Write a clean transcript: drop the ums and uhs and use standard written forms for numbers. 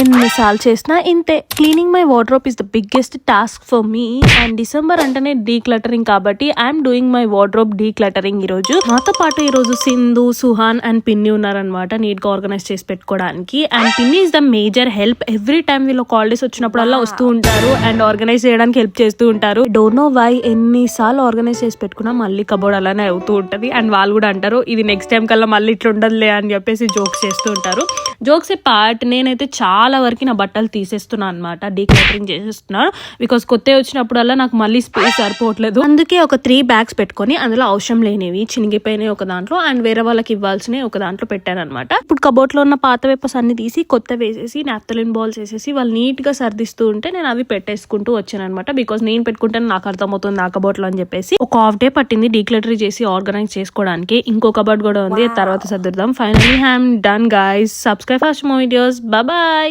ఎన్నిసార్లు చేసినా ఇంతే. Cleaning my wardrobe is the biggest task for me. And December అంటేనే డీక్లటరింగ్ కాబట్టి I'm doing my wardrobe decluttering. ఈ రోజు నాతో పాటు ఈ రోజు సింధు, సుహాన్ అండ్ పిన్ని ఉన్నారనమాట నీట్ గా ఆర్గనైజ్ చేసి పెట్టుకోవడానికి. అండ్ పిన్ని is the major help. Every time వీళ్ళు హాలిడేస్ వచ్చినప్పుడల్లా వస్తూ ఉంటారు అండ్ ఆర్గనైజ్ చేయడానికి హెల్ప్ చేస్తూ ఉంటారు. డోంట్ నో వై ఎన్నిసార్లు ఆర్గనైజ్ చేసి పెట్టుకున్నా మళ్ళీ కబోర్డ్ అలానే అవుతూ ఉంటది. అండ్ వాళ్ళు కూడా అంటారు ఇది నెక్స్ట్ టైం కల్లా మళ్ళీ ఇట్లా ఉండదులే అని చెప్పేసి జోక్స్ చేస్తూ ఉంటారు. జోక్స్ ఏ పార్ట్. నేనైతే చాలా వరకు నా బట్టలు తీసేస్తున్నాను అనమాట, డీక్లటరింగ్ చేసేస్తున్నాను. బికాస్ కొత్త వచ్చినప్పుడల్లా నాకు మళ్ళీ స్పేస్ సరిపోవట్లేదు. అందుకే ఒక 3 బ్యాగ్స్ పెట్టుకొని అందులో అవసరం లేనివి, చినిగిపోయినవి ఒక దాంట్లో అండ్ వేరే వాళ్ళకి ఇవ్వాల్సినవి ఒక దాంట్లో పెట్టాను అనమాట. ఇప్పుడు కబోర్డ్ లో ఉన్న పాత పేపర్స్ అన్ని తీసి కొత్త వేసేసి నాప్థలిన్ బాల్స్ వేసేసి వాళ్ళు నీట్ గా సర్దిస్తూ ఉంటే నేను అవి పెట్టేసుకుంటూ వచ్చాను అనమాట. బికాస్ నేను పెట్టుకుంటే నాకు అర్థమవుతుంది నా కబోర్డ్ లో అని చెప్పేసి. ఒక హాఫ్ డే పట్టింది డీక్లటరీ చేసి ఆర్గనైజ్ చేసుకోవడానికి. ఇంకో కబోర్డ్ కూడా ఉంది, తర్వాత సర్దుదాం. Finally I'm done guys. Subscribe for more videos. Bye by.